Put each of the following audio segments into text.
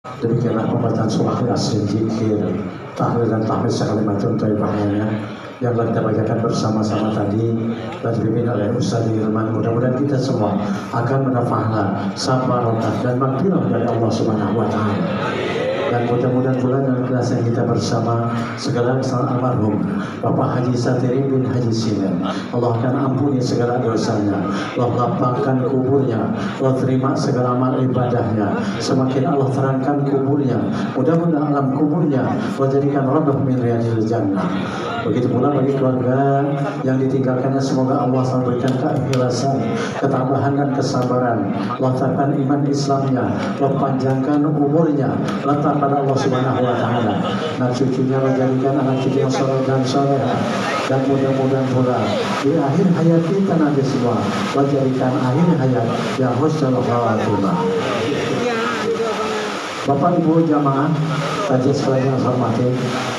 Demikianlah pembacaan surah Yasin, zikir, tahlil dan tahmid sekalimatun thayyibahnya yang telah kita bacakan bersama-sama tadi dan dipimpin oleh Ustaz Hilman. Mudah-mudahan kita semua akan mendapat pahala, sabar dan maghfirah dari Allah Subhanahu wa taala. Dan mudah-mudahan pula dalam kelas yang kita bersama segala kesalahan almarhum Bapak Haji Satiri bin Haji Sinen, Allah akan ampuni segala dosanya, Allah lapangkan kuburnya, Allah terima segala amal ibadahnya, semakin Allah terangkan kuburnya, mudah-mudahan alam kuburnya Allah jadikan rabbah min riyadil jannah. Begitu pula bagi keluarga yang ditinggalkannya, semoga Allah selalu berikan keikhlasan, ketabahan dan kesabaran, letakkan iman Islamnya, panjangkan umurnya, letak pada Allah Subhanahu wa taala. Anak cucunya menjadikan anak cucu yang soleh dan soleha, dan mudah-mudahan pula di akhir hayat kita nanti semua menjadikan akhir hayat yang husnul khatimah. Bapak Ibu jamaah tajik sekalian yang hormati,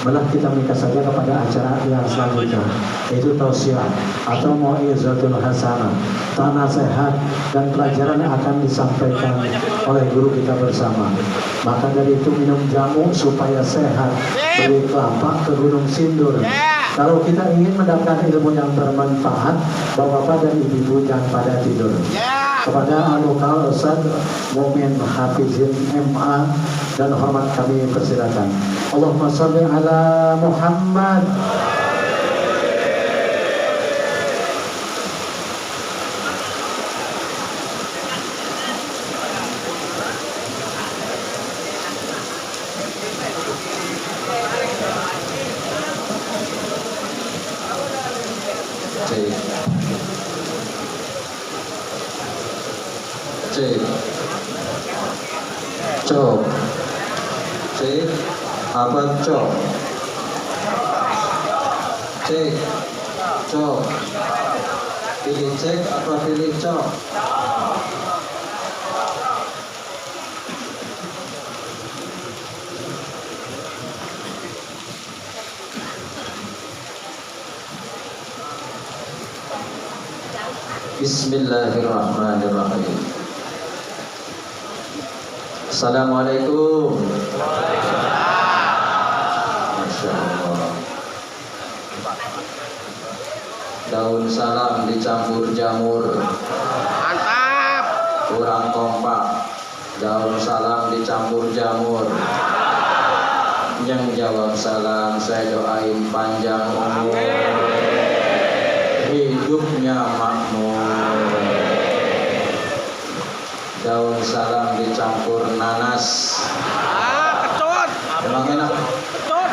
malah kita menikah saja kepada acara yang selanjutnya, yaitu tausiah atau mau'izatul hasanah, nasihat dan pelajaran yang akan disampaikan oleh guru kita bersama. Maka dari itu minum jamu supaya sehat, beli kelapa ke Gunung Sindur. Kalau kita ingin mendapatkan ilmu yang bermanfaat, bapak-bapak dan ibu-ibu jangan pada tidur. Kepada Alukal Ustaz Mumin Hafizin MA dan hormat kami persilakan. Allahumma sholli ala Muhammad. Cok, cek, apa cok, cek, cok, pilih cek apa pilih cok? Bismillahirrahmanirrahim. Assalamualaikum. Masya Allah. Daun salam dicampur jamur. Mantap. Kurang kompak. Daun salam dicampur jamur. Yang jawab salam saya doain panjang umur, hidupnya makmur. Daun salam dicampur nanas. Kecut. Emang enak? Kecut.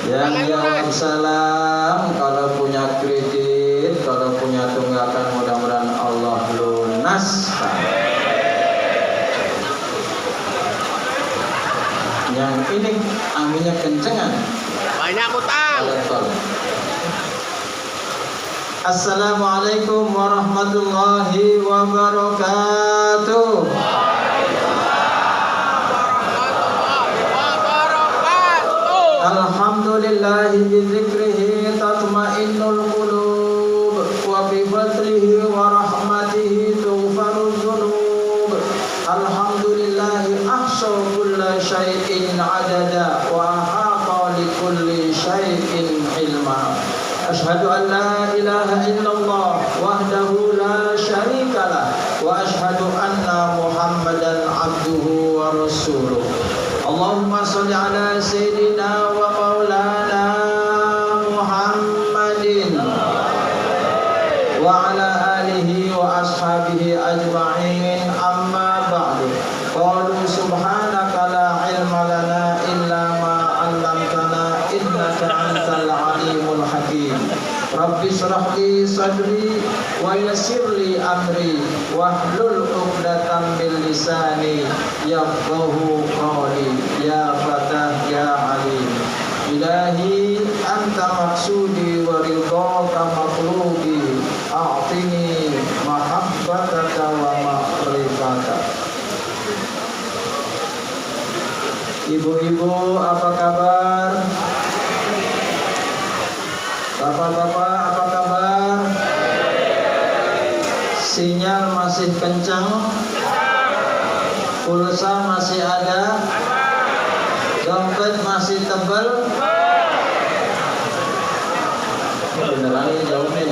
Yang jawab salam kalau punya kredit, kalau punya tunggakan, mudah-mudahan Allah lunaskan. Yang ini aminnya kencengan. Banyak utang. Assalamualaikum warahmatullahi wabarakatuh. Alhamdulillahi bizikrihi tatma'innul qulub wa bi fadlihi wa rahmatihi tughfaru dzunub. Alhamdulillahi ahsa kulla syai'in adada wa ahata li kulli syai'in ilma. Ashhadu an la ilaha illallah wahdahu la syarika lah wa ashhadu anna Muhammadan abduhu wa rasuluh. Allahumma sholli ala sayyidina wa maulana Muhammadin wa ala alihi wa ashabihi ajma'in, amma ba'du. Qalu subhanaka la ilma lana illa ma 'allamtana innaka antal alimul hakim. Rabbi shrah li sadri wa yassir li amri wahlul 'uqdatam min lisani yafqahu qawli. Ya Fatah ya Alim, Ilahi anta maksudi wa ridhaka maqlubi, a'tini mahabbataka wa ma'rifataka. Ibu-ibu apa kabar? Bapak-bapak apa kabar? Sinyal masih kencang? Pulsa masih ada? Dompet masih tebal? Beneran ini jawabnya.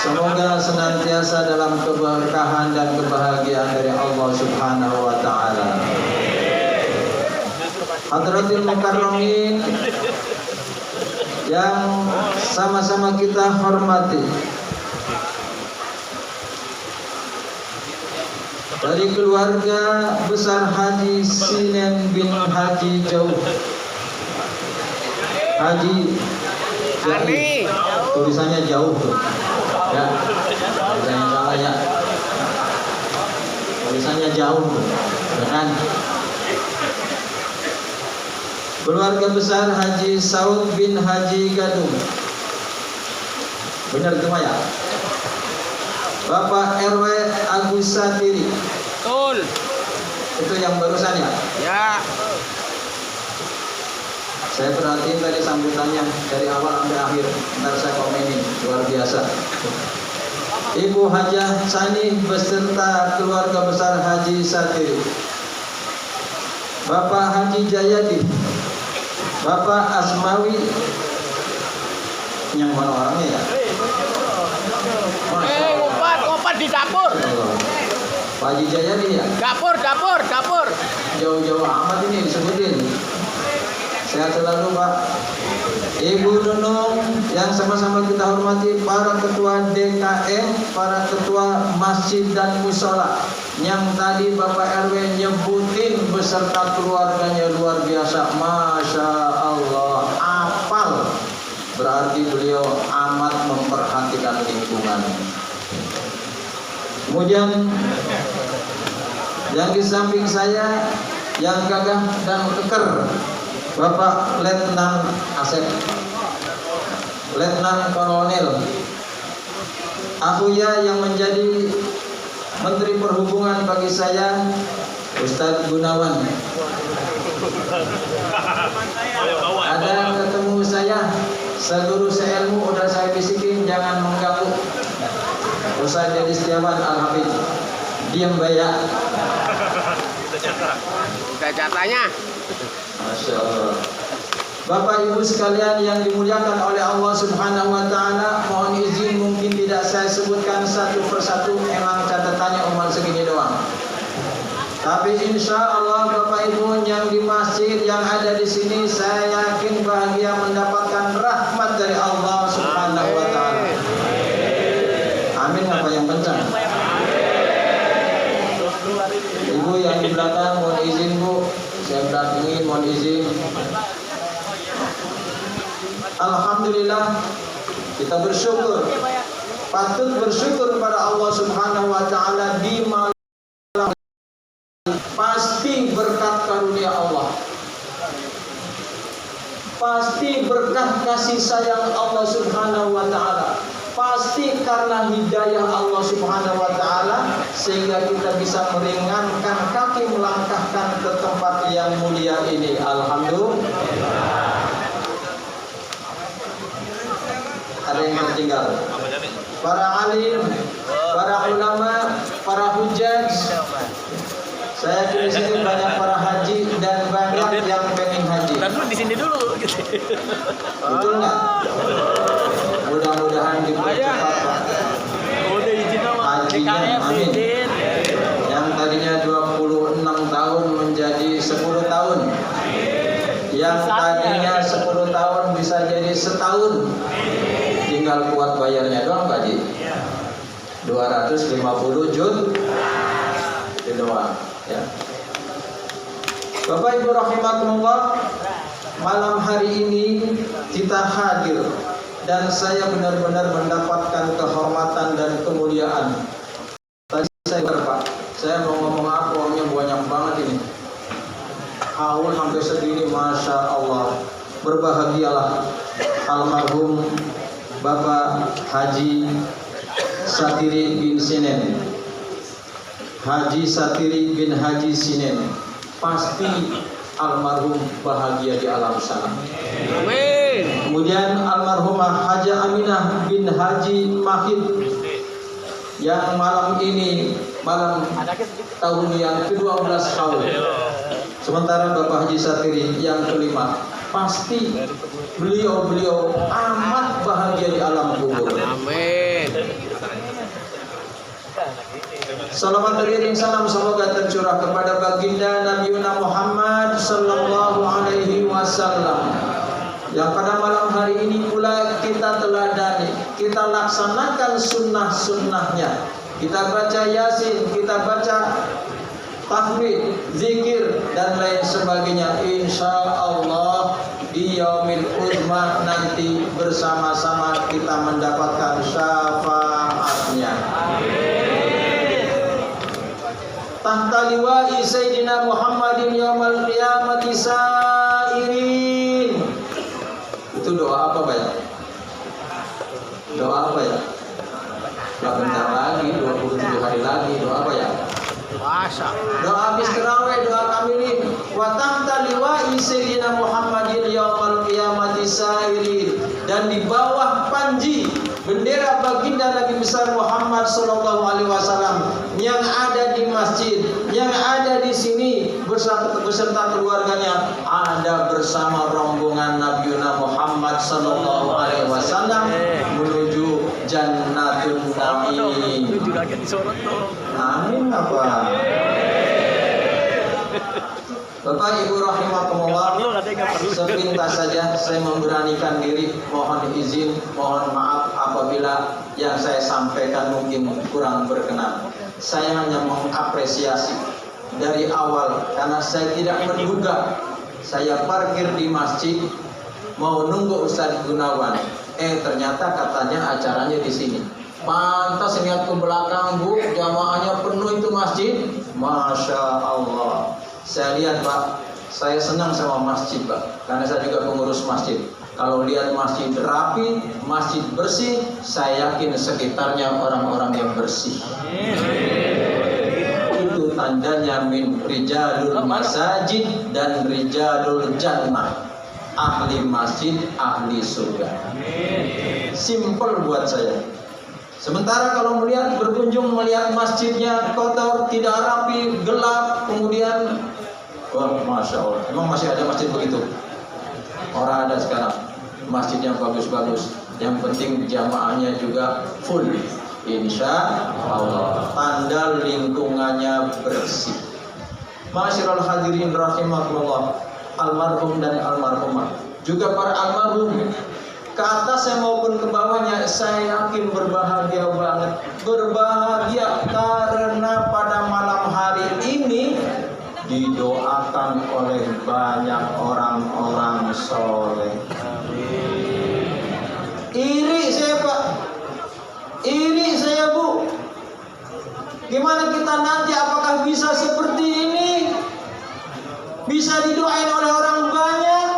Semoga senantiasa dalam keberkahan dan kebahagiaan dari Allah Subhanahu wa taala. Hadratil mukarramin yang sama-sama kita hormati, dari keluarga besar Haji Sinen bin Haji Jauh, Haji Ani. tulisannya jauh tuh. Ya, tulisannya salah ya. Tulisannya jauh, kan? Keluarga besar Haji Saud bin Haji Gadung. Benar itu ya? Bapak RW Agus Satiri. Betul. Itu yang barusan ya? Ya. Saya perhatiin tadi sambutannya dari awal sampai akhir. Ntar saya komenin, luar biasa. Ibu Hajah Sani beserta keluarga besar Haji Satiri. Bapak Haji Jayadi, Bapak Asmawi, yang mana orangnya ya? Ngumpat di dapur. Pak Haji Jayadi ya? Dapur. Jauh-jauh amat ini disebutin. Sehat selalu Pak. Ibu Nunung yang sama-sama kita hormati, para ketua DKM, para ketua masjid dan musola, yang tadi Bapak RW nyebutin beserta keluarganya luar biasa, Masya Allah, apal. Berarti beliau amat memperhatikan lingkungan. Kemudian yang di samping saya yang gagah dan keker, Bapak Letnan Asep, Letnan Kolonel Akuya yang menjadi Menteri Perhubungan bagi saya, Ustadz Gunawan. Ada yang ketemu saya, seguru seilmu udah saya bisikin jangan mengganggu. Ustadz Dedi Setiawan Al-Hafidz, diam bayak. Udah jatahnya. Masya Allah. Bapak Ibu sekalian yang dimuliakan oleh Allah Subhanahu wa taala, mohon izin mungkin tidak saya sebutkan satu persatu, memang catatannya umur segini doang. Tapi insya Allah Bapak Ibu yang di masjid yang ada di sini, saya yakin bahagia mendapatkan rahmat dari Allah Subhanahu wa taala. Amin apa yang kencang? Ibu yang di belakang mohon izin Bu, saya belakangin mohon izin. Alhamdulillah, kita bersyukur, patut bersyukur kepada Allah Subhanahu wa taala di malam pasti berkat karunia Allah. Pasti berkah kasih sayang Allah Subhanahu wa taala. Pasti karena hidayah Allah Subhanahu wa taala sehingga kita bisa meringankan kaki melangkahkan ke tempat yang mulia ini. Alhamdulillah. Ada yang tertinggal. Para alim, para ulama, para hujjaj. Saya di sini banyak para haji dan banyak yang pengen haji. Lalu di sini dulu. Betul nggak? Mudah-mudahan dipercepat Pak. Udah izin sama Hajinya, amin. Yang tadinya 26 tahun menjadi 10 tahun. Yang tadinya 10 tahun bisa jadi setahun. Tinggal kuat bayarnya doang Pak Haji. 250 juta doang ya. Bapak Ibu rahimakumullah, malam hari ini kita hadir dan saya benar-benar mendapatkan kehormatan dan kemuliaan. Tadi saya Pak, saya mau ngomong apa, uangnya banyak banget ini. Haul sampai segini, Masya Allah. Berbahagialah almarhum Bapak Haji Satiri bin Sinen, Haji Satiri bin Haji Sinen. Pasti almarhum bahagia di alam sana. Amin. Kemudian almarhumah Haji Aminah bin Haji Mahid yang malam ini malam tahun yang ke-12 tahun. Sementara Bapak Haji Satiri yang kelima, pasti beliau amat bahagia di alam kubur. Amin. Salawat beriring salam semoga tercurah kepada baginda Nabi Muhammad sallallahu alaihi wasallam, yang pada malam hari ini pula kita teladani, kita laksanakan sunnah-sunnahnya. Kita baca Yasin, kita baca tahmid, zikir dan lain sebagainya. Insya Allah di yaumil uzma nanti bersama-sama kita mendapatkan syafaatnya. Tahta liwa'i Sayyidina Muhammadin yaumal qiyamati sairin. Itu doa apa Pak ya? Doa apa ya? Bentar lagi, 27 hari lagi. Doa apa ya? Masa. Doa habis tarawih, doa kamilin. Wa tahta liwa'i Sayyidina Muhammadin yaumal qiyamati sairin. Dan di bawah panji bendera baginda Nabi besar Muhammad sallallahu alaihi wasallam yang ada di masjid, yang ada di sini beserta keluarganya, ada bersama rombongan Nabi Muhammad sallallahu alaihi wasallam menuju Jannatul Na'im. Amin apa? Bapak Ibu rahimakumullah, sepintas saja saya memberanikan diri, mohon izin, mohon maaf apabila yang saya sampaikan mungkin kurang berkenan. Saya hanya mengapresiasi dari awal karena saya tidak menduga. Saya parkir di masjid mau nunggu Ustadz Gunawan, ternyata katanya acaranya di sini. Pantas lihat ke belakang Bu, jamaahnya penuh itu masjid. Masya Allah. Saya lihat Pak, saya senang sama masjid Pak, karena saya juga pengurus masjid. Kalau lihat masjid rapi, masjid bersih, saya yakin sekitarnya orang-orang yang bersih. Itu tandanya min rijalul masajid dan rijalul jannah. Ahli masjid, ahli surga. Simple buat saya. Sementara kalau berkunjung melihat masjidnya kotor, tidak rapi, gelap, kemudian wah, Masya Allah, emang masih ada masjid begitu? Orang ada sekarang, masjid yang bagus-bagus. Yang penting jamaahnya juga full. Insya Allah, tanda lingkungannya bersih. Ma'asyiral hadirin rahimakumullah, almarhum dan almarhumah, juga para almarhum, ke atasnya maupun ke bawahnya, saya yakin berbahagia banget. Berbahagia karena pada malam hari ini didoakan oleh banyak orang-orang soleh. Iri saya Pak, iri saya Bu. Gimana kita nanti, apakah bisa seperti ini? Bisa didoain oleh orang banyak?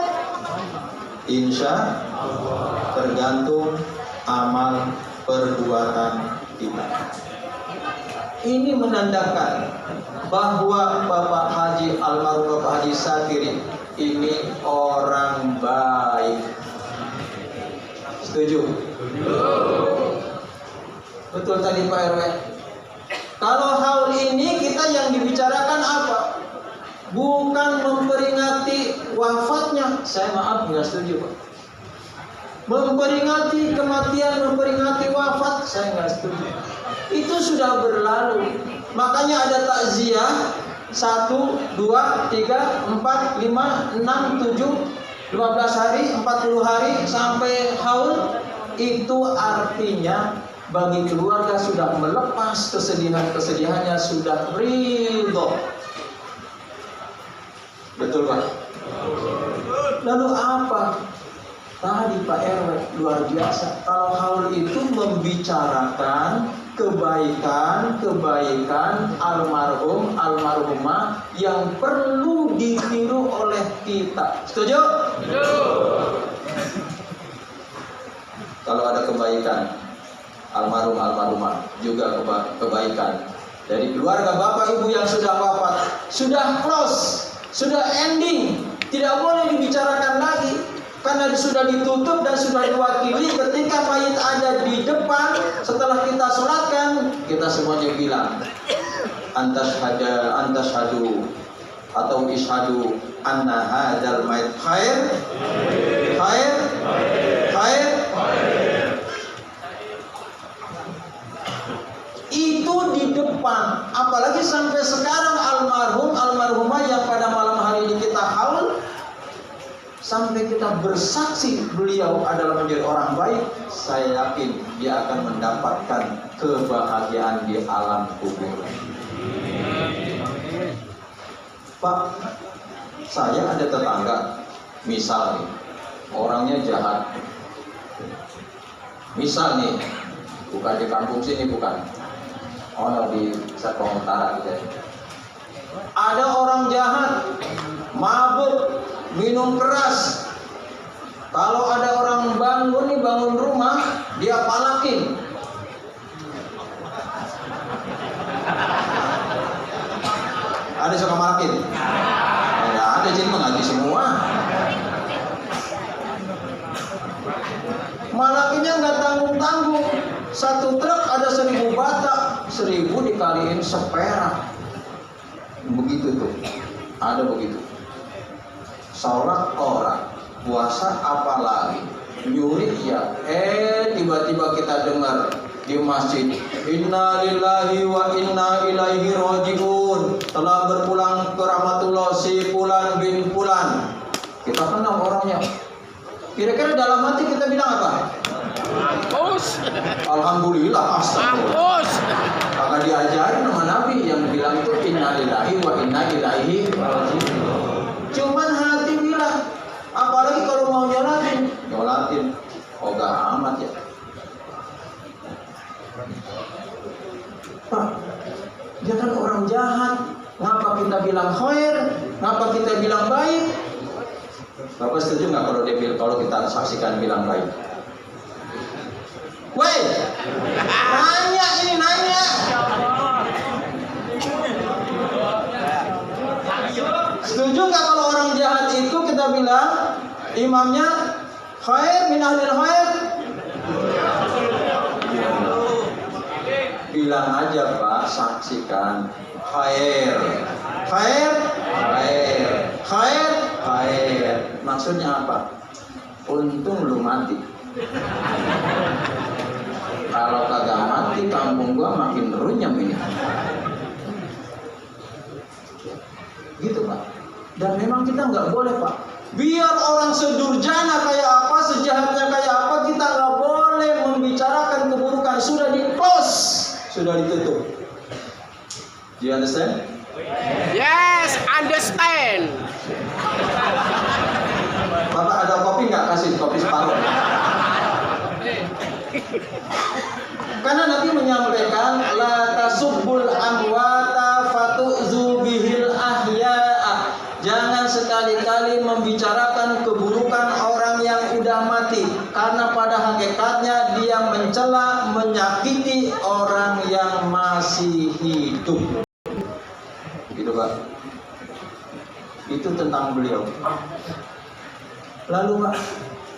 Insya Allah, tergantung amal perbuatan kita. Ini menandakan bahwa Bapak Haji almarhum Bapak Haji Satiri ini orang baik. Setuju? Betul tadi Pak RW. Kalau hal ini kita yang dibicarakan apa? Bukan memperingati wafatnya. Saya maaf nggak setuju Pak. Memperingati kematian, memperingati wafat, saya nggak setuju. Itu sudah berlalu. Makanya ada takziah 1, 2, 3, 4, 5, 6, 7, 15 hari, 40 hari sampai haul. Itu artinya bagi keluarga sudah melepas kesedihannya, sudah ridho. Betul Pak? Lalu apa? Tadi Pak RW luar biasa. Kalau haul itu membicarakan kebaikan almarhum, almarhumah yang perlu ditiru oleh kita. Setuju? Kalau ada kebaikan almarhum, almarhumah, juga kebaikan dari keluarga bapak ibu yang sudah wafat, sudah close, sudah ending, tidak boleh dibicarakan lagi. Karena sudah ditutup dan sudah diwakili, ketika mayit ada di depan, setelah kita sholatkan, kita semuanya bilang antashhadu atau ishadu anna hadzal mayit khair khair khair. Itu di depan. Apalagi sampai sekarang almarhumah yang pada malam hari ini kita haul, sampai kita bersaksi beliau adalah menjadi orang baik, saya yakin dia akan mendapatkan kebahagiaan di alam kubur. Pak, saya ada tetangga, misal nih, orangnya jahat. Misal nih, bukan di kampung sini, bukan. Di Serpong Utara gitu. Ada orang jahat, mabuk, minum keras. Kalau ada orang bangun rumah, dia palakin. Ada suka malakin? Enggak ada, jadi mengaji semua. Malakinnya nggak tanggung-tanggung. Satu truk ada 1000 bata, 1000 dikaliin seperak. Begitu tuh, ada begitu. Sholat orang, puasa apalagi, nyuri ya. Tiba-tiba kita dengar di masjid, Inna lillahi wa inna ilaihi rajiun, telah berpulang ke rahmatullah si Fulan bin Fulan. Kita kenal orangnya. Kira-kira dalam hati kita bilang apa? Mampus. Alhamdulillah, astagfirullah. Mampus. Maka diajarin sama Nabi yang bilang itu Inna lillahi wa inna ilaihi rajiun. Cuman hati bilang, apalagi kalau mau nyolatin, ogah amat ya. Pak, dia kan orang jahat. Ngapa kita bilang khair? Ngapa kita bilang baik? Bapak setuju nggak kalau kita saksikan bilang baik? Woi, nanya. Setuju nggak kalau orang jahat itu kita bilang imamnya khair min ahlil khair? Bilang aja Pak, saksikan khair. Maksudnya apa? Untung lu mati. Kalau kagak mati, kampung gua makin runyam ini. Gitu Pak. Dan memang kita nggak boleh Pak. Biar orang sedurjana kayak apa, sejahatnya kayak apa, kita nggak boleh membicarakan keburukan. Sudah di close, sudah ditutup. Do you understand? Yes, understand. Bapak ada kopi nggak? Kasih kopi separuh. Karena Nabi menyampaikan la tasubbul amwata fatu'zu bihil ahya'a. Jangan sekali-kali membicarakan keburukan orang yang udah mati, karena pada hakikatnya dia mencela, menyakiti orang yang masih hidup. Gitu Pak. Itu tentang beliau. Lalu Pak,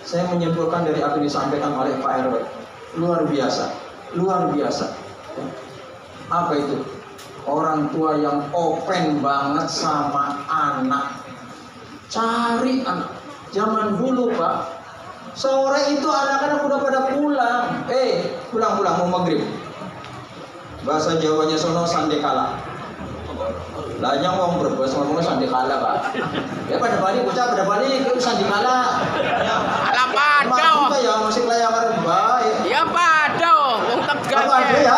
saya menyimpulkan dari apa yang disampaikan oleh Pak RW. Luar biasa. Apa itu? Orang tua yang open banget sama anak. Cari anak. Zaman dulu Pak, sore itu anak-anak udah pada pulang. Pulang mau maghrib. Bahasa Jawanya sono sandekala. Lah yang wong Brebes ngomongnya sandekala Pak. Ya pada balik itu sandekala. Ala pado. Ya masih layangan baik. Ya pado, wong Tegal ya.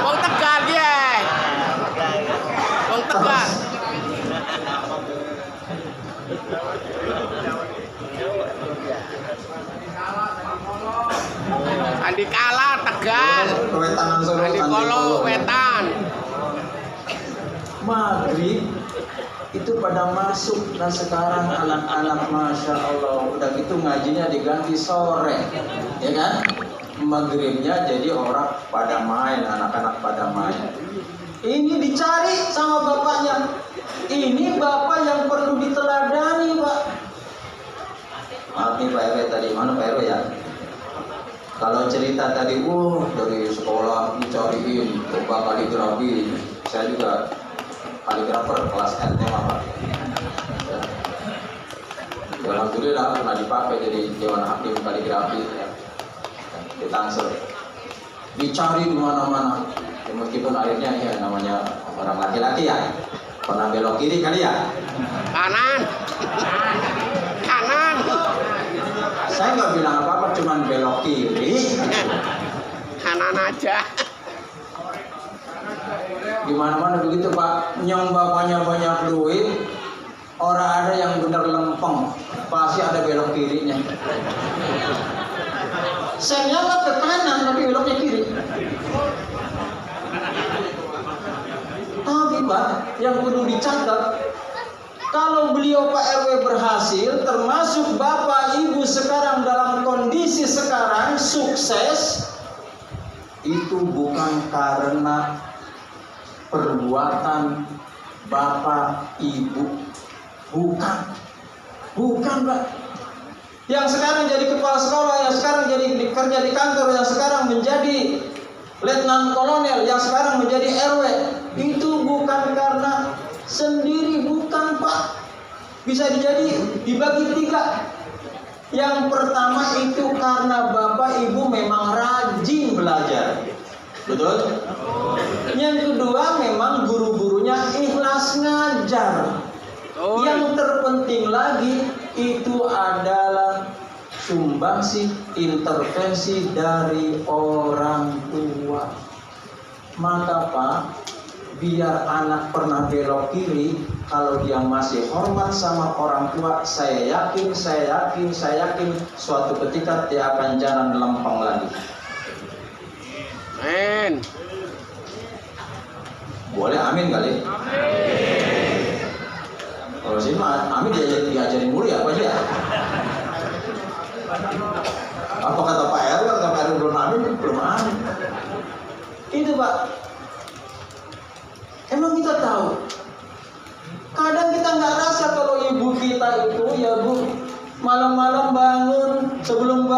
Wong Tegal ya. Wong Tegal. Sandikala Tegal. Wetan Solo. Sandikolo Wetan. Maghrib itu pada masuk. Nah sekarang anak-anak Masya Allah udah gitu ngajinya diganti sore, ya kan? Maghribnya jadi orang pada main, anak-anak pada main. Ini dicari sama bapaknya. Ini bapak yang perlu diteladani Pak. Maaf nih Pak RW tadi, mana Pak RW ya? Kalau cerita tadi, dari sekolah dicariin coba kaligrafi, saya juga kaligrafer kelas RT Pak. Ya, alhamdulillah pernah dipakai jadi Dewan Hakim kaligrafi di Tangsel. Dicari di mana-mana, ya, meskipun akhirnya ya namanya orang laki-laki ya, pernah belok kiri kali ya? Kanan. Kanan. Saya nggak bilang apa-apa, cuman belok kiri. Kanan aja. Di mana-mana begitu Pak, nyong bapaknya banyak duit, orang ada yang benar lempeng, pasti ada belok kirinya. Saya nyala ke kanan tapi beloknya kiri. Tapi Pak, yang perlu dicatat, kalau beliau Pak RW berhasil, termasuk Bapak Ibu sekarang dalam kondisi sekarang sukses, itu bukan karena perbuatan Bapak Ibu, bukan Pak. Yang sekarang jadi kepala sekolah, yang sekarang jadi kerja di kantor, yang sekarang menjadi letnan kolonel, yang sekarang menjadi RW, itu bukan karena sendiri, bukan Pak. Bisa dibagi 3. Yang pertama itu karena Bapak Ibu memang rajin belajar, betul? Yang kedua memang guru-gurunya ikhlas ngajar. Yang terpenting lagi itu adalah sumbangsi intervensi dari orang tua. Maka Pak, biar anak pernah belok kiri, kalau dia masih hormat sama orang tua, saya yakin suatu ketika dia akan jalan lempeng lagi. Amin. Boleh amin kali? Kalau sih mah amin diajarin mulu ya Pak ya. Apa kata Pak RW? Kata Pak RW belum amin? Belum amin. Itu Pak. Emang kita tahu. Kadang kita nggak rasa kalau ibu kita itu ya Bu, malam-malam bangun, sebelum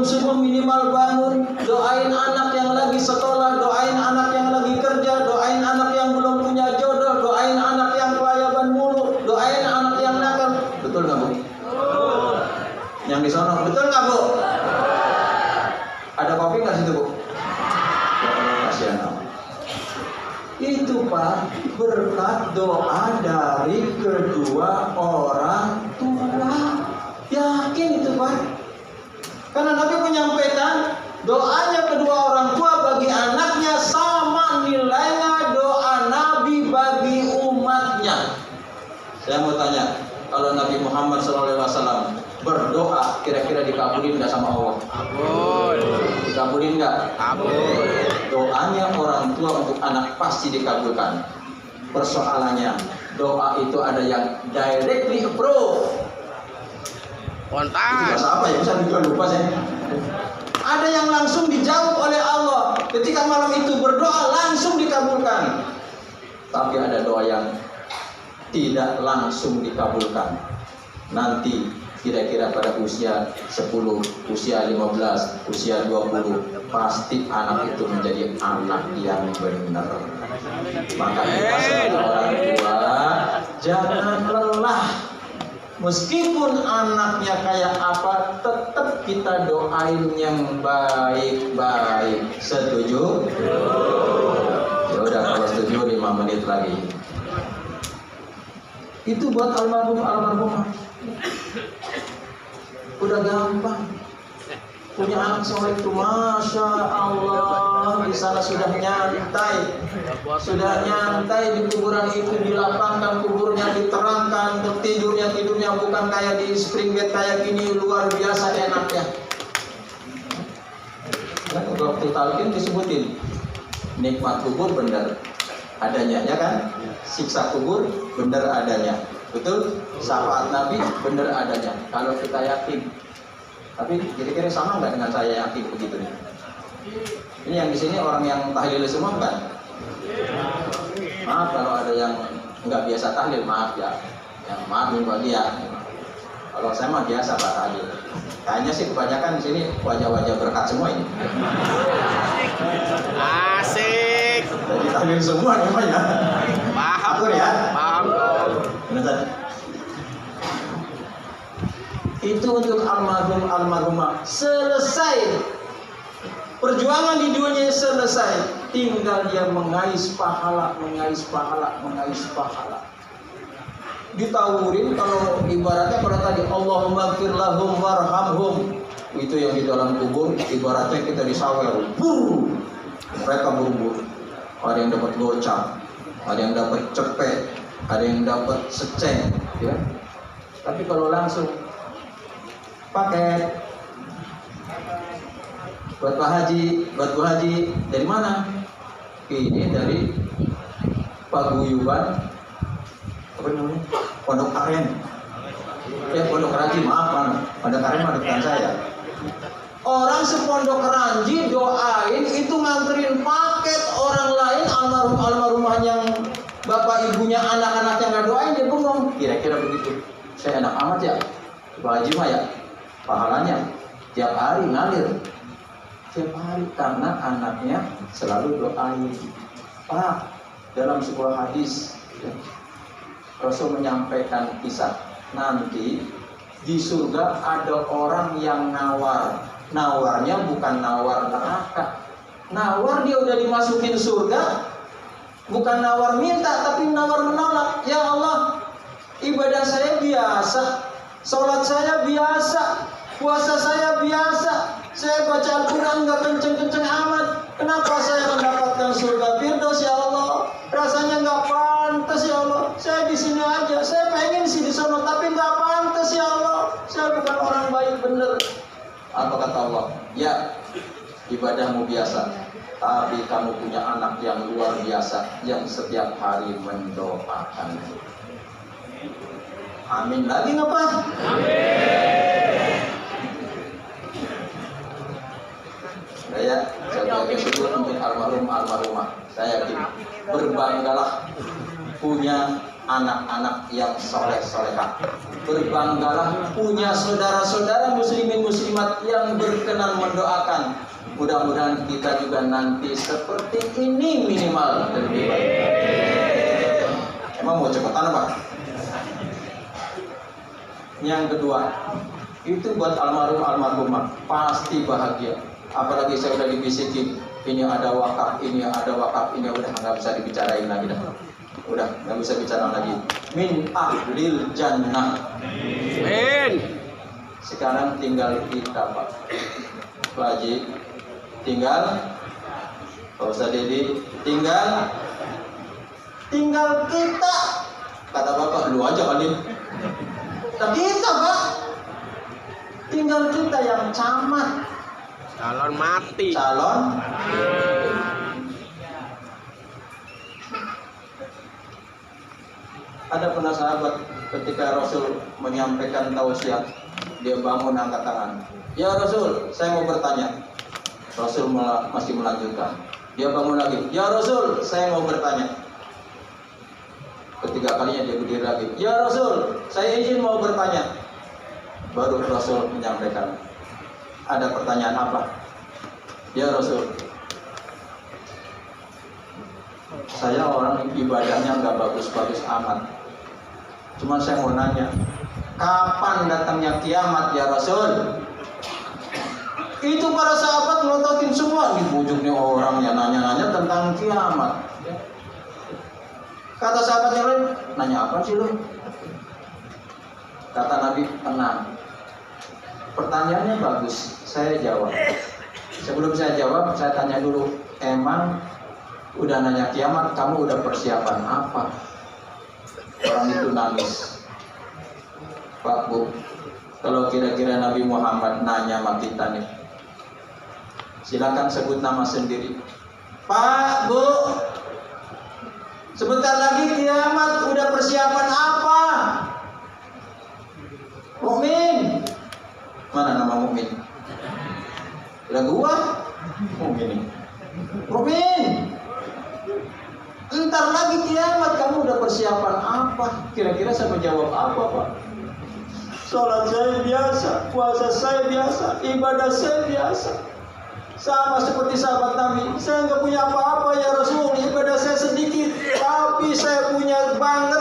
subuh minimal bangun, doain anak yang lagi sekolah, doain anak yang lagi kerja, doain anak yang belum punya jodoh, doain anak yang kelayaban mulu, doain anak yang nakal. Betul nggak Bu? Yang di sana, betul nggak Bu? Ada kopi nggak situ Bu? Kasihan. Itu Pak berkat doa dari kedua orang tua. Yakin itu Pak. Karena Nabi menyampaikan doanya kedua orang tua bagi anaknya sama nilainya doa Nabi bagi umatnya. Saya mau tanya, kalau Nabi Muhammad SAW berdoa kira-kira dikabulin nggak sama Allah? Kabul. Dikabulin nggak? Kabul. Doanya orang tua untuk anak pasti dikabulkan. Persoalannya, doa itu ada yang directly approve. Itu Kontan. bahasa apa ya? Bisa juga lupa saya. Ada yang langsung dijawab oleh Allah. Ketika malam itu berdoa langsung dikabulkan. Tapi ada doa yang tidak langsung dikabulkan. Nanti kira-kira pada usia 10, usia 15, usia 20 pasti anak itu menjadi anak yang benar. Maka kita sebagai orang tua jangan lelah. Meskipun anaknya kayak apa, tetap kita doain yang baik-baik. Setuju? Ya udah, kalau setuju 5 menit lagi. Itu buat almarhum. Udah gampang. Punya anak soleh itu, masya Allah, di sana sudah nyantai, di kuburan itu dilapangkan, kuburnya diterangkan, tidurnya bukan kayak di spring bed kayak gini, luar biasa enaknya. Waktu talqin disebutin nikmat kubur benar adanya, ya kan? Siksa kubur benar adanya, betul? Syafaat Nabi benar adanya. Kalau kita yakin. Tapi kira-kira sama nggak dengan saya yakin begitu nih? Ini yang di sini orang yang tahlil semua bukan? Maaf kalau ada yang nggak biasa tahlil, maaf ya. Yang maaf bagi ya. Kalau saya mah biasa Pak Haji. Kayaknya sih kebanyakan di sini wajah-wajah berkat semua ini. Asik. Jadi tahlil semua namanya. Paham. Atur ya. Paham dong. Benar. Itu untuk almarhumah. Selesai. Perjuangan di dunia selesai. Tinggal dia mengais pahala. Ditawurin kalau ibaratnya pada tadi Allahumma gfir lahum warhamhum. Itu yang di dalam kubur ibaratnya kita disawer. Mereka buru-buru. Ada yang dapat gocap, ada yang dapat cepet, ada yang dapat seceng, ya. Tapi kalau langsung paket buat Pak Haji, dari mana? Ini dari Paguyuban apa namanya? Pondok Aren. Pondok Ranji, maaf, Pondok Aren mah dekat saya. Orang sepondok Ranji doain itu nganterin paket orang lain almarhumah yang bapak ibunya anak-anaknya nggak doain, dia bengong. Kira-kira begitu. Saya enak amat ya, Pak Haji mah ya, pahalanya tiap hari ngalir. Tiap hari karena anaknya selalu doain. Pak, dalam sebuah hadis ya, Rasul menyampaikan kisah nanti di surga ada orang yang nawarnya bukan nawar neraka, nawar dia udah dimasukin surga, bukan nawar minta tapi nawar menolak. Ya Allah, ibadah saya biasa, sholat saya biasa, puasa saya biasa, saya baca Al-Quran nggak kenceng-kenceng amat, kenapa saya mendapatkan surga Firdaus ya Allah? Rasanya nggak pantas ya Allah. Saya di sini aja, saya pengen sih di sana, tapi nggak pantas ya Allah. Saya bukan orang baik bener. Apa kata Allah? Ya, ibadahmu biasa, tapi kamu punya anak yang luar biasa, yang setiap hari mendoakan. Amin lagi nggak Pak? Saya sebut untuk almarhumah. Saya yakin berbanggalah punya anak-anak yang soleh-solehah. Berbanggalah punya saudara-saudara muslimin muslimat yang berkenan mendoakan. Mudah-mudahan kita juga nanti seperti ini minimal lebih baik. Emang mau cepetan apa? Yang kedua, itu buat almarhumah pasti bahagia. Apalagi saya udah dibisikin, ini ada wakaf, ini udah nggak bisa dibicarain lagi dah. Udah nggak bisa bicara lagi. Min ahlil jannah. Amin. Sekarang tinggal kita Pak Haji, tinggal Pak Ustaz Dedi, tinggal kita. Kata Bapak, lu aja kali. Nah kita Pak, tinggal kita yang camat. Calon mati. Calon. Ada pernah sahabat ketika Rasul menyampaikan tausiah, dia bangun angkat tangan. Ya Rasul, saya mau bertanya. Rasul masih melanjutkan. Dia bangun lagi. Ya Rasul, saya mau bertanya. Ketiga kalinya dia berdiri lagi. Ya Rasul, saya izin mau bertanya. Baru Rasul menyampaikan. Ada pertanyaan apa? Ya Rasul, saya orang ibadahnya nggak bagus-bagus amat. Cuma saya mau nanya, kapan datangnya kiamat ya Rasul? Itu para sahabat melototin semua. Dibujuk nih orang yang nanya-nanya tentang kiamat. Kata sahabat yang lain, nanya apa sih lu? Kata Nabi, tenang. Pertanyaannya bagus, saya jawab. Sebelum saya jawab, saya tanya dulu, emang udah nanya kiamat, kamu udah persiapan apa? Orang itu nangis. Pak Bu, kalau kira-kira Nabi Muhammad nanya sama kita nih, silakan sebut nama sendiri. Pak Bu, sebentar lagi kiamat, udah persiapan apa? Mukmin. Mana nama mukmin? Udah gua mukmin. Mukmin. Entar lagi kiamat, kamu udah persiapan apa? Kira-kira saya menjawab apa Pak? Sholat saya biasa, puasa saya biasa, ibadah saya biasa. Sama seperti sahabat Nabi. Saya nggak punya apa-apa ya Rasul, ibadah saya sedikit, tapi saya punya banget.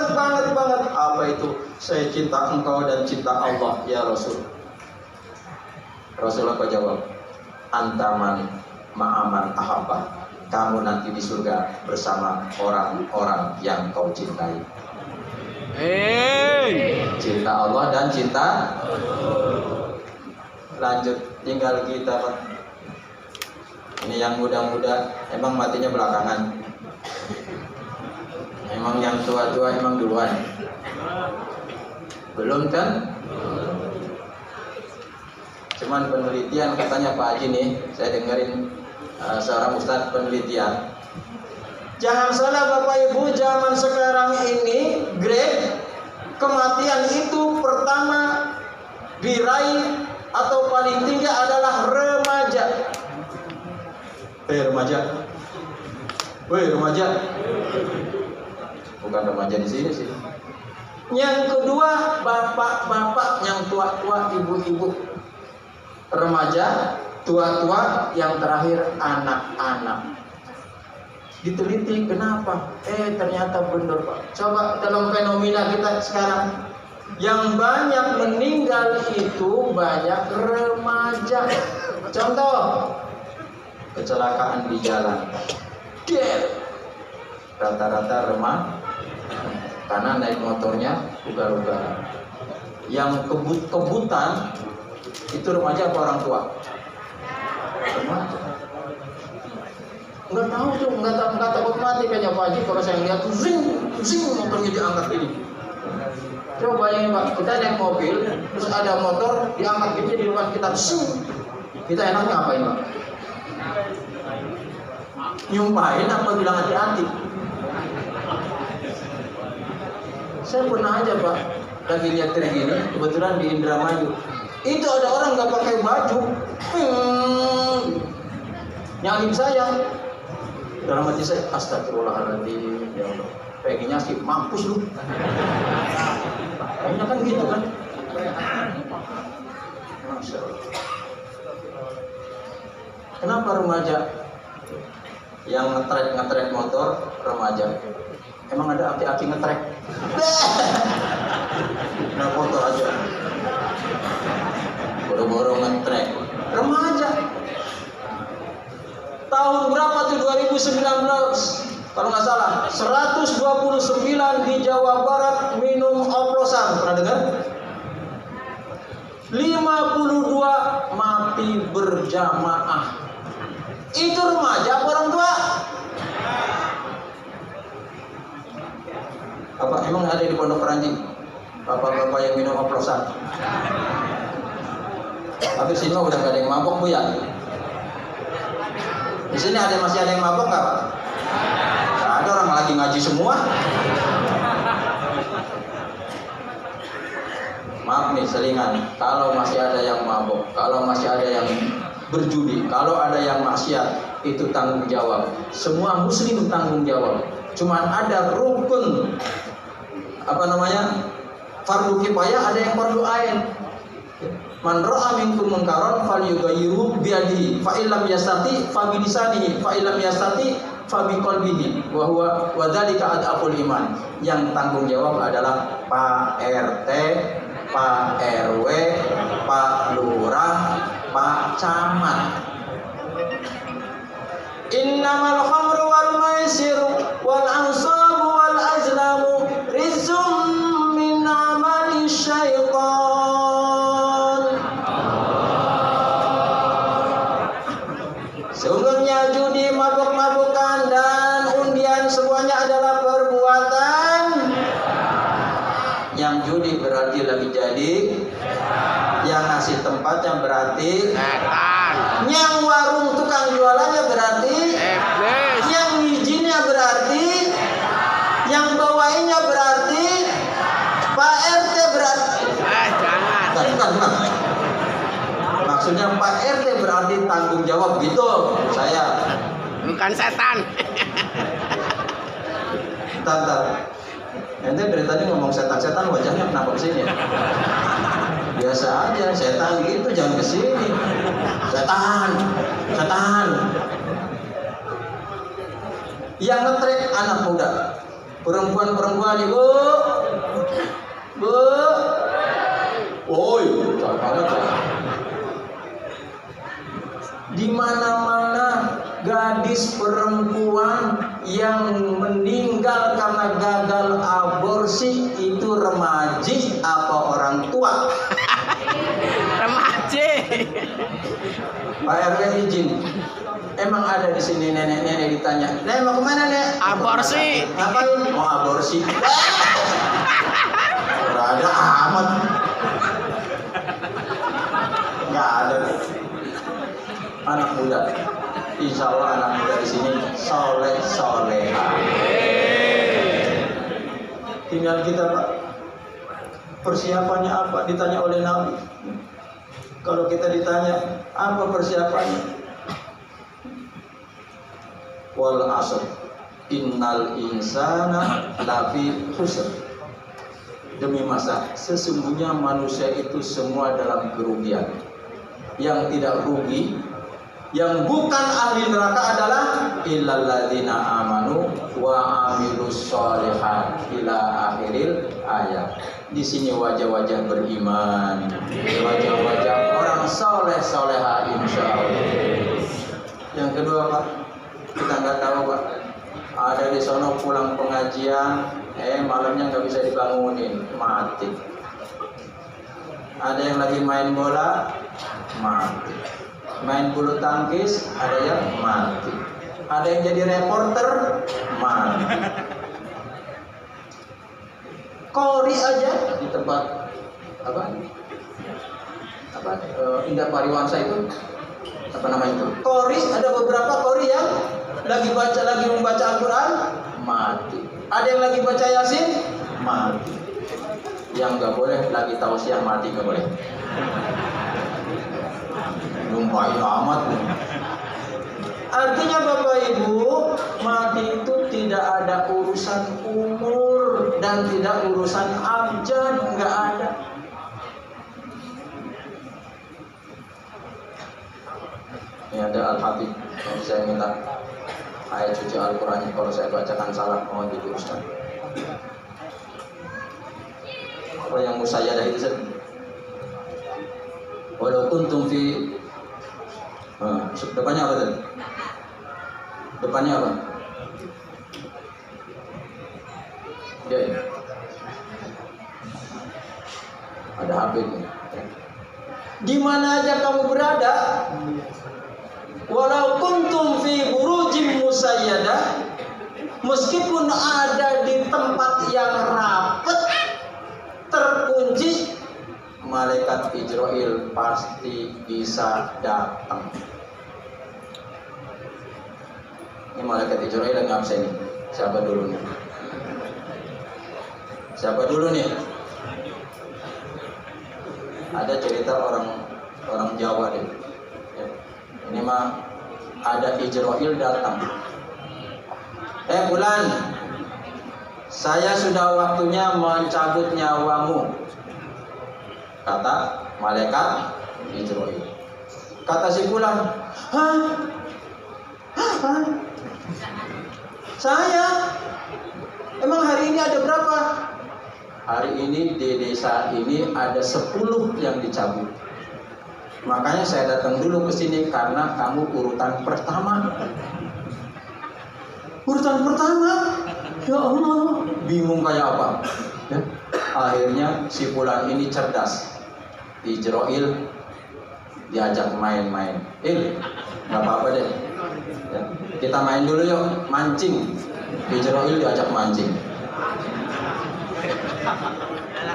Apa itu? Saya cinta engkau dan cinta Allah ya Rasul. Rasul apa jawab? Antaman ma'aman ahabba. Kamu nanti di surga bersama orang-orang yang kau cintai. Cinta Allah dan cinta. Lanjut, tinggal kita Pak. Ini yang muda-muda emang matinya belakangan. Emang yang tua-tua emang duluan. Belum kan? Cuman penelitian katanya Pak Haji nih, saya dengerin seorang ustadz penelitian. Jangan salah Bapak Ibu, zaman sekarang ini grade kematian itu pertama diraih atau paling tinggi adalah remaja. Remaja. Bukan remaja di sini sih. Yang kedua bapak-bapak yang tua-tua, ibu-ibu. Remaja, tua-tua, yang terakhir anak-anak. Diteliti kenapa? Ternyata benar Pak. Coba dalam fenomena kita sekarang, yang banyak meninggal itu banyak remaja. Contoh, kecelakaan di jalan. Rata-rata remaja, karena naik motornya ugal-ugalan. Yang kebut-kebutan itu remaja apa orang tua? Remaja. Nggak tahu tuh, nggak takut mati kayaknya Pak Haji. Kalau saya lihat tuh zing motornya diangkat ini. Coba bayangin Pak, kita naik mobil, terus ada motor diangkat gini di depan kita, kita enaknya ngapain Pak? Nyumpahin apa bilang hati-hati? Saya pernah aja Pak, lagi lihat gini, kebetulan di Indramayu. Itu ada orang nggak pakai baju, nyalip saya. Dalam hati saya, astagfirullahaladzim, ya Allah. Pengennya sih, mampus lu. Kayaknya kan gitu kan. Masya Allah. Kenapa remaja yang ngetrek motor remaja? Emang ada aki-aki ngetrek? Nah motor aja. Boro-boro ngetrek. Remaja. Tahun berapa tuh 2019? Kalau nggak salah 129 di Jawa Barat minum oplosan. Pernah dengar? 52 mati berjamaah. Itu remaja apa orang tua? Apa emang ada di Pondok Keranji bapak-bapak yang minum oplosan? Tapi sini udah gak ada yang mabok Bu ya? Di sini masih ada yang mabok nggak Pak? Nggak ada, orang lagi ngaji semua. Maaf nih selingan, kalau masih ada yang mabok, kalau masih ada yang berjudi, kalau ada yang maksiat, itu tanggung jawab. Semua muslim tanggung jawab. Cuman ada rukun fardu kifayah, ada yang fardu ain. Man ra'a minkum munkaran falyughayyirhu bi yadihi fa illam yastati fa bi lisanihi fa illam yastati fa bi qalbihi wa huwa wa dzalika adaful iman. Yang tanggung jawab adalah Pak RT, Pak RW, Pak Lurah, Pak Camat. Innamal khamru wal maisiru wal ansabu wal azlamu rizqum min amali syaitan. Sungguhnya judi, mabuk-mabukan dan undian semuanya adalah perbuatan. Yang judi berarti lagi jadi, yang ngasih tempatnya berarti Setan. Yang warung tukang jualannya berarti Iblis. Yang ngizinnya berarti Yang bawainnya berarti Pak RT berarti Jangan. Bukan. Maksudnya Pak RT berarti tanggung jawab gitu. Saya Bukan setan. Tantar. Ente dari tadi ngomong setan-setan, wajahnya kenapa kesini? Biasa aja, setan gitu, jangan kesini. Setan, setan. Yang ngetrek anak muda, perempuan-perempuan ibu, bu, woi, di mana-mana gadis perempuan yang meninggal karena gagal aborsi itu remaji apa orang tua? Remaja. Pak RW izin. Emang ada di sini nenek-nenek ditanya, "Nek mau kemana, Nek?" Aborsi. Ngapain? Mau aborsi. Ada amat. Nggak ada. Anak muda. Insya Allah anak muda di sini soleh-soleha. Tinggal kita, Pak. Persiapannya apa? Ditanya oleh Nabi. Kalau kita ditanya, apa persiapannya? Wal asr innal insana lafi khusr. Demi masa, sesungguhnya manusia itu semua dalam kerugian. Yang tidak rugi, yang bukan ahli neraka adalah illalladzina amanu wa amilus sholihat ila akhiril ayat. Di sini wajah-wajah beriman, wajah-wajah orang soleh soleha insyaallah. Yang kedua, Pak, kita nggak tahu, Pak. Ada di sono pulang pengajian, malamnya nggak bisa dibangunin, mati. Ada yang lagi main bola, mati. Main bulu tangkis, ada yang mati. Ada yang jadi reporter, mati. Kori aja di tempat Indah Pariwansa itu, apa namanya itu? Kori, ada beberapa kori yang lagi membaca Al-Quran, mati. Ada yang lagi baca Yasin, mati. Yang nggak boleh lagi tausiah mati, nggak boleh. Lumayan amat. Artinya Bapak Ibu, mati itu tidak ada urusan umur dan tidak urusan abjad, nggak ada. Ini ada Al-Habib, saya minta ayat suci Al-Quran, kalau saya bacakan salah mohon diluruskan. Apa yang musayyadah itu sih? Walau kuntum fi depannya apa tadi? Depannya apa? Ya, ya. Ada HP ini. Di mana aja kamu berada, walau kuntum fi burujim musayyadah, meskipun ada di tempat yang rapat, terkunci, malaikat Ijrail pasti bisa datang. Ini malaikat Ijrail yang ngabsen nih. Siapa dulu nih? Siapa dulu nih? Ada cerita orang Jawa deh. Ini mah ada Ijrail datang. Bulan, saya sudah waktunya mencabut nyawamu, kata malaikat Ijrail. Kata si Fulan, hah? Saya? Emang hari ini ada berapa? Hari ini di desa ini ada 10 yang dicabut. Makanya saya datang dulu ke sini karena kamu urutan pertama. Urutan pertama? Ya Allah, bingung kayak apa? Ya. Akhirnya si Fulan ini cerdas. Ijrail diajak main-main. Nggak apa-apa deh. Ya. Kita main dulu yuk, mancing. Ijrail diajak mancing.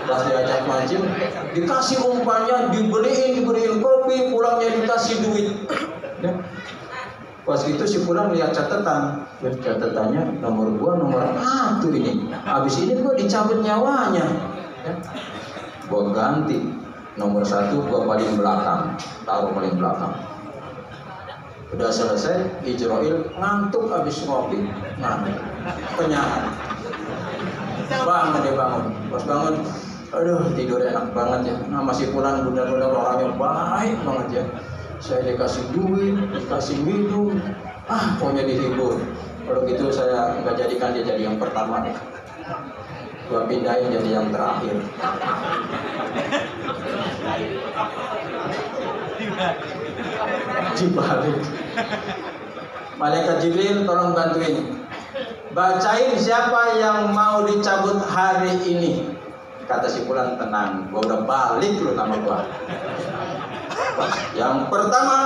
Pas diajak mancing, dikasih umpannya, dibeliin kopi, pulangnya dikasih duit. Ya. Pas itu si Fulan lihat catatan, catatannya nomor 1 ini. Habis ini gua dicabut nyawanya. Ya. Gua ganti nomor 1, gua paling belakang, taruh paling belakang. Udah selesai, Ijrail ngantuk habis ngopi, ngantuk, kenyangan. bangun dia bangun. Pas bangun, aduh tidur enak banget ya. Nah masih pulang benar-benar orangnya baik banget ya. Saya dikasih duit, dikasih minum, pokoknya dihibur. Kalau gitu saya nggak jadikan dia jadi yang pertama nih. Gua pindahin jadi yang terakhir. Dibalik. Malaikat Jibril tolong bantuin. Bacain siapa yang mau dicabut hari ini. Kata si Fulan, tenang, gua udah balik lu nama gua. Yang pertama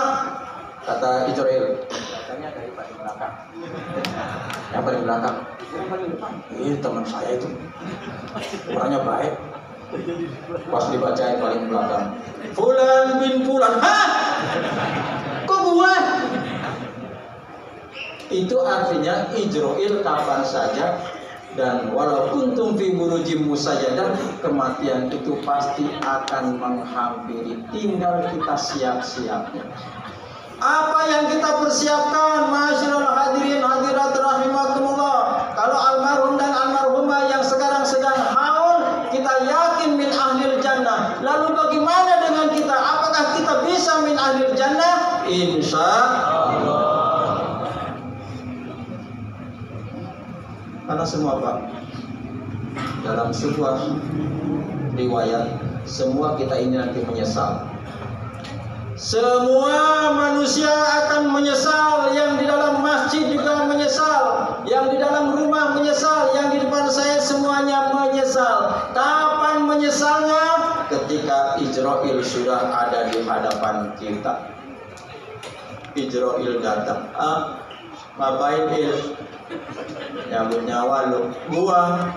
kata Israel, tanya dari paling belakang. Yang paling belakang. Yang paling depan. Teman saya itu. Orangnya baik. Pas dibacain paling belakang. Fulan bin Fulan. Hah? Kok gua? Itu artinya Israel kapan saja dan walaupun fi burujim musayyadah, kematian itu pasti akan menghampiri, tinggal kita siap-siapnya. Apa yang kita persiapkan, masyaallah hadirin hadirat rahimakumullah. Kalau almarhum dan almarhumah yang sekarang sedang haul, kita yakin min ahlil jannah. Lalu bagaimana dengan kita? Apakah kita bisa min ahlil jannah? Insya Allah. Karena semua Pak, dalam sebuah riwayat, semua kita ini nanti menyesal. Semua manusia akan menyesal. Yang di dalam masjid juga menyesal, yang di dalam rumah menyesal, yang di depan saya semuanya menyesal. Kapan menyesalnya? Ketika Israel sudah ada di hadapan kita. Israel datang, ngapain Il? Nyabut nyawa lu, buang.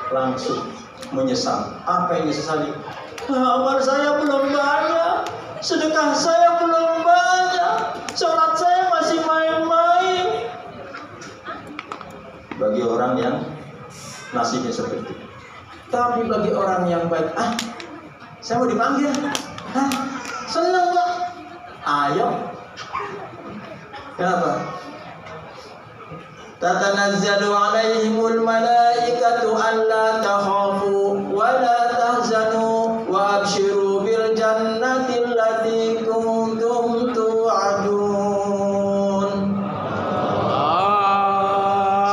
Langsung menyesal. Apa yang disesali? Amal saya belum banyak, sedekah saya belum banyak, sholat saya masih main-main. Bagi orang yang nasibnya seperti itu. Tapi bagi orang yang baik, saya mau dipanggil, seneng Pak, ayo. Kenapa? Tatanazzalu alaihimul malaikatu alla takhafu wa la tahzanu wa abshiru bil jannati allati kuntum tu'adun.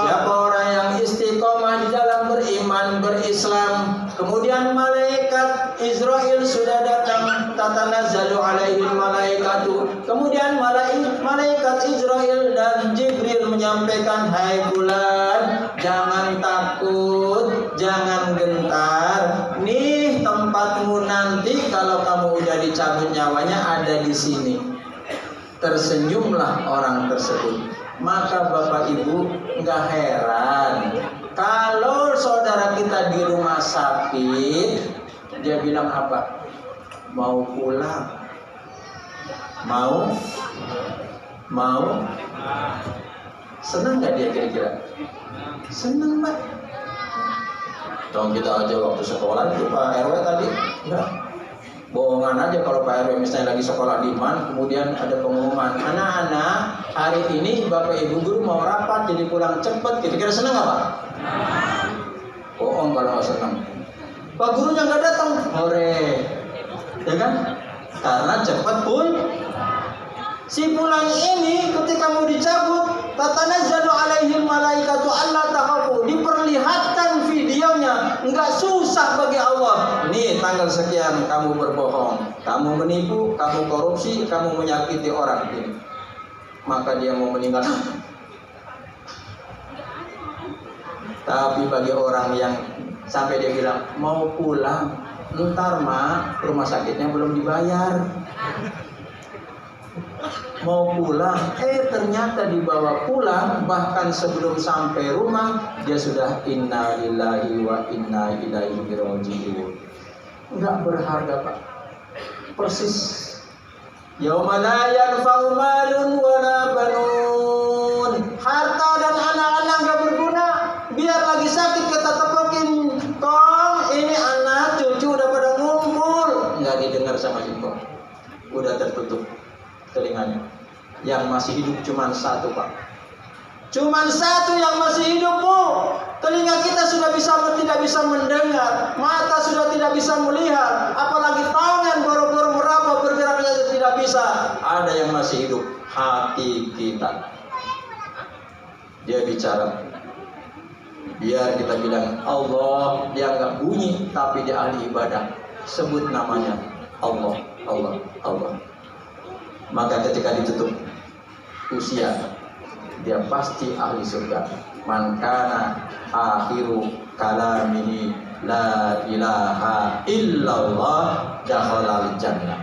Siapa orang yang istiqomah di dalam beriman, berislam, kemudian malaikat Israel sudah datang, tatanazzalu alaihil malaikatu. Kemudian malaikat Israel dan Jibril menyampaikan, hai Fulan, jangan takut, jangan gentar. Nih tempatmu nanti kalau kamu udah dicabut nyawanya ada di sini. Tersenyumlah orang tersebut. Maka Bapak Ibu nggak heran kalau saudara kita di rumah sakit, dia bilang apa? Mau pulang. Mau senang gak dia kira-kira? Senang Pak. Dong kita aja waktu sekolah itu Pak RW tadi enggak bohongan aja kalau Pak RW misalnya lagi sekolah di MAN, kemudian ada pengumuman, anak-anak hari ini Bapak Ibu guru mau rapat jadi pulang cepet, kira-kira senang gak Pak? Bohong kalau nggak senang. Pak gurunya nggak datang, hore, ya kan? Karena cepet pun. Si Fulan ini ketika mau dicabut, tatanazzalu alaihil malaikatu alla takhafu, diperlihatkan videonya, enggak susah bagi Allah. Nih tanggal sekian kamu berbohong, kamu menipu, kamu korupsi, kamu menyakiti orang ini. Maka dia mau meninggal. Tapi bagi orang yang sampai dia bilang mau pulang, ntar Mak, rumah sakitnya belum dibayar. Mau pulang, ternyata dibawa pulang, bahkan sebelum sampai rumah dia sudah inna lillahi wa inna ilaihi raji'un. Enggak berharga Pak. Persis. Yauma la yanfa'u malun wa la banun. Harta dan anak-anak enggak berguna. Biar lagi sakit kita tepokin, Kong, ini anak cucu udah pada ngumpul. Enggak didengar sama si Kong. Udah tertutup telinganya. Yang masih hidup cuma satu Pak. Cuma satu yang masih hidup Bu. tidak bisa mendengar, mata sudah tidak bisa melihat, apalagi tangan baru-baru meraba bergerak saja tidak bisa. Ada yang masih hidup, hati kita. Dia bicara. Biar kita bilang Allah, dia nggak bunyi tapi dia ahli ibadah. Sebut namanya Allah, Allah, Allah. Maka ketika ditutup usia, dia pasti ahli surga. Man kana akhiru kalamihi la ilaha illallah dakhalal jannah.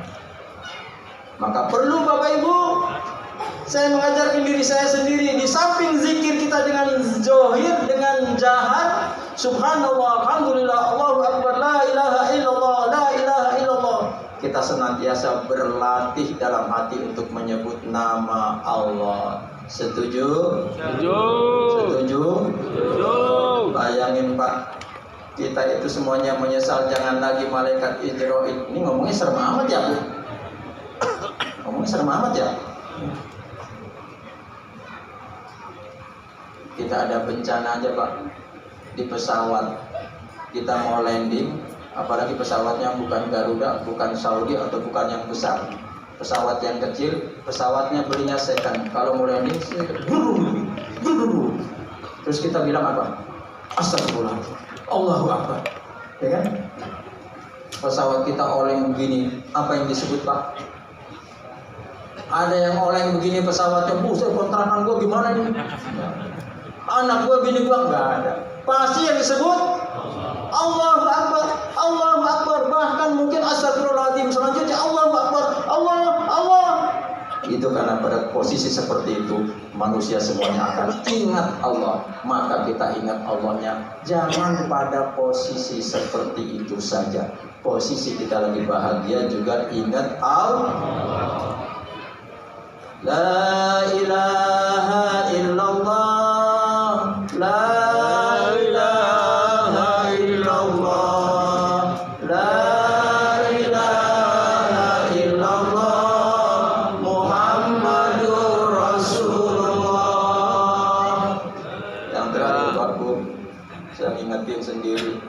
Maka perlu Bapak Ibu, saya mengajarkan diri saya sendiri, di samping zikir kita dengan zohir, dengan jahat, subhanallah, alhamdulillah, Allahu akbar, la ilaha illallah, la ilaha illallah, kita senantiasa berlatih dalam hati untuk menyebut nama Allah. Setuju? Setuju. Setuju? Setuju. Bayangin Pak, kita itu semuanya menyesal, jangan lagi malaikat Israil. Ini ngomongnya serem amat ya Bu? Ngomongnya serem amat ya? Kita ada bencana aja Pak, di pesawat kita mau landing, apalagi pesawatnya bukan Garuda, bukan Saudi, atau bukan yang besar, pesawat yang kecil, pesawatnya belinya second. Kalau mau landing terus kita bilang apa? Astagfirullah, Allahu Akbar, ya kan? Pesawat kita oleng begini, apa yang disebut Pak? Ada yang oleng begini pesawatnya, buset kontrakan gua gimana nih? Anak gua, bini gua, nggak ada. Pasti yang disebut Allahu Akbar, Allahu Akbar. Bahkan mungkin astagfirullahaladzim selanjutnya Allahu Akbar, Allah, Allah. Itu karena pada posisi seperti itu manusia semuanya akan ingat Allah. Maka kita ingat Allahnya. Jangan pada posisi seperti itu saja. Posisi kita lagi bahagia juga ingat Allah. La ilaha illallah, la ilaha illallah, la ilaha illallah, Muhammadur Rasulullah. Yang terakhir Pak Bu, saya ingetin sendiri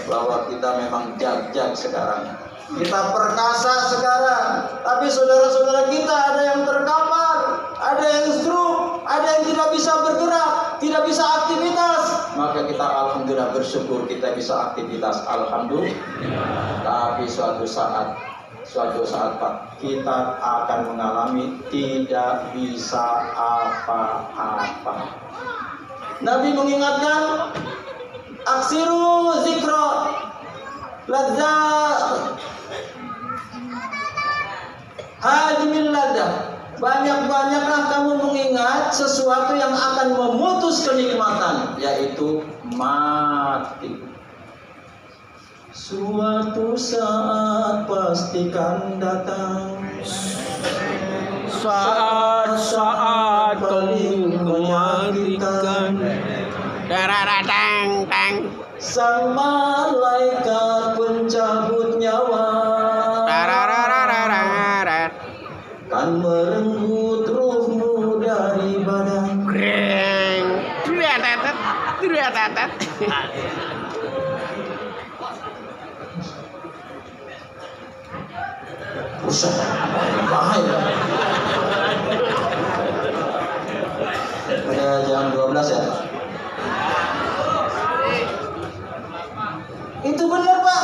bahwa kita memang jag-jag sekarang. Kita perkasa sekarang, tapi saudara-saudara kita ada yang terkapar, ada yang stroke, ada yang tidak bisa bergerak, tidak bisa aktivitas. Maka kita alhamdulillah bersyukur kita bisa aktivitas, alhamdulillah. Tapi suatu saat Pak, kita akan mengalami tidak bisa apa-apa. Nabi mengingatkan, aksiru zikra ladzat hadimil ladah. Banyak-banyaklah kamu mengingat sesuatu yang akan memutus kenikmatan, yaitu mati. Suatu saat pastikan datang, Saat-saat kamu mematikan. Dararang tang. sang malaikat pencabut nyawa kan merenggut ruhmu dari badan. Greng. Duriatatat. Usah, bahaya. Udah jam 12 ya. Itu benar Pak.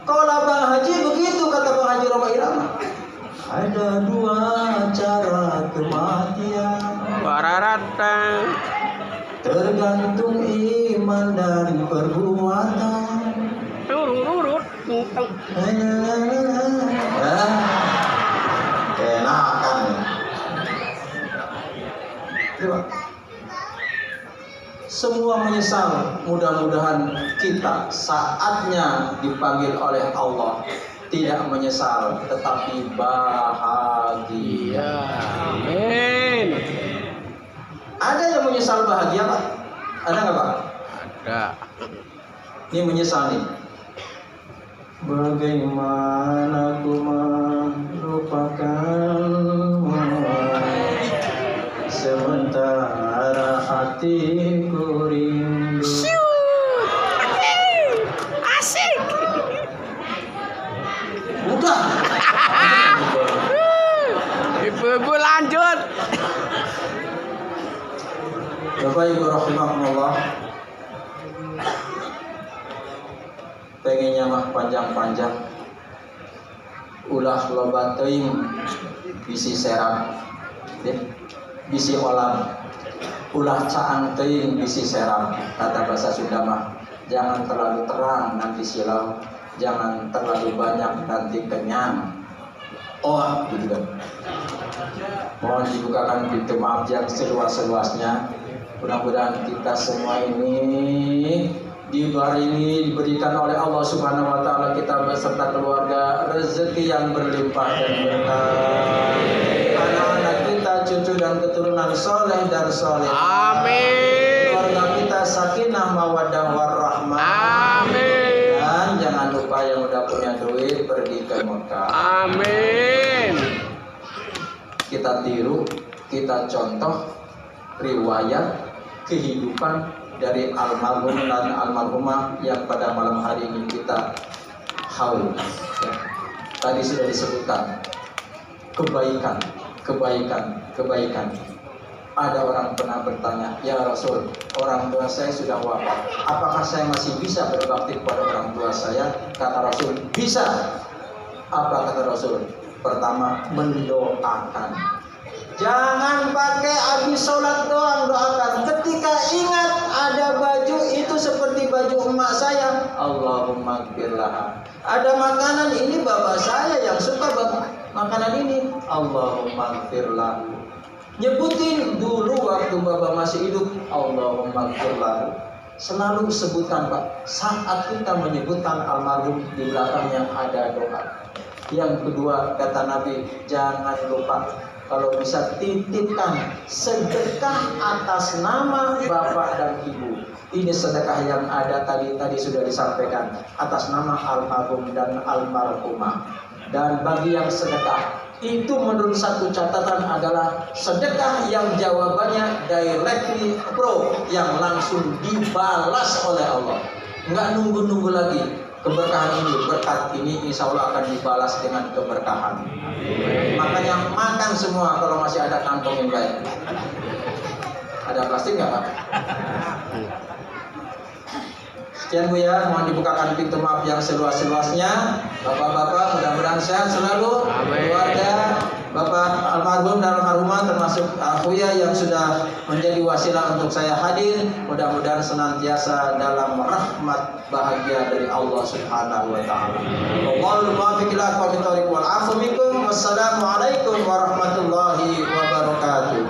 Kalau Bang Haji begitu kata Bang Haji Roma Irama. Ada dua cara kematian. Bararatang. Tergantung iman dan perbuatan. Tururut. Enakan. Coba. Semua menyesal. Mudah-mudahan kita saatnya dipanggil oleh Allah tidak menyesal, tetapi bahagia. Amin. Ada yang menyesal bahagia Pak? Ada nggak Pak? Ada. Ini menyesal nih. Bagaimana ku melupakanmu, sementara hatiku rindu. Bapak Ibu rahimakumullah, pengennya mah panjang-panjang, ulah loba teuing bisi serang, bisi olam, ulah caang teuing bisi serang. Kata bahasa Sunda mah, jangan terlalu terang nanti silau, jangan terlalu banyak nanti kenyang. Oh, gitu kan. Mohon dibukakan pintu maaf yang seluas-luasnya. Mudah-mudahan kita semua ini diberikan oleh Allah Subhanahu wa taala, kita beserta keluarga rezeki yang berlimpah dan berkah. Anak-anak kita, cucu dan keturunan soleh dan soleh. Amin. Keluarga kita sakinah mawaddah warahmah. Amin. Dan jangan lupa yang udah punya duit pergi ke Mekah. Amin. Kita tiru, kita contoh riwayat kehidupan dari almarhum dan almarhumah yang pada malam hari ini kita haul. Ya. Tadi sudah disebutkan kebaikan, kebaikan, kebaikan. Ada orang pernah bertanya, ya Rasul, orang tua saya sudah wafat, apakah saya masih bisa berbakti kepada orang tua saya? Kata Rasul, bisa. Apa kata Rasul? Pertama, mendoakan. Jangan pakai habis sholat doang doakan. Ketika ingat ada baju itu seperti baju emak saya, Allahumma gfirlah. Ada makanan ini bapak saya yang suka makanan ini, Allahumma gfirlah. Nyebutin dulu waktu bapak masih hidup, Allahumma gfirlah. Selalu sebutkan Pak, saat kita menyebutkan almarhum di belakangnya ada doa. Yang kedua kata Nabi, jangan lupa kalau bisa titipkan sedekah atas nama bapak dan ibu. Ini sedekah yang ada tadi sudah disampaikan atas nama almarhum dan almarhumah. Dan bagi yang sedekah itu menurut satu catatan adalah sedekah yang jawabannya directly pro, yang langsung dibalas oleh Allah. Enggak nunggu-nunggu lagi. Keberkahan ini, berkat ini insya Allah akan dibalas dengan keberkahan. Makanya makan semua kalau masih ada kantong yang baik. Ada plastik nggak Pak? Sekian Bu ya, mohon dibukakan pintu maaf yang seluas-luasnya. Bapak-bapak mudah-mudahan sehat selalu. Keluarga Bapak almarhum dan almarhumah termasuk Akuya yang sudah menjadi wasilah untuk saya hadir, mudah-mudahan senantiasa dalam rahmat bahagia dari Allah Subhanahu wa taala. Wallahul muwaffiq ila aqwamit thoriq wal 'afwu minkum. Wassalamualaikum warahmatullahi wabarakatuh.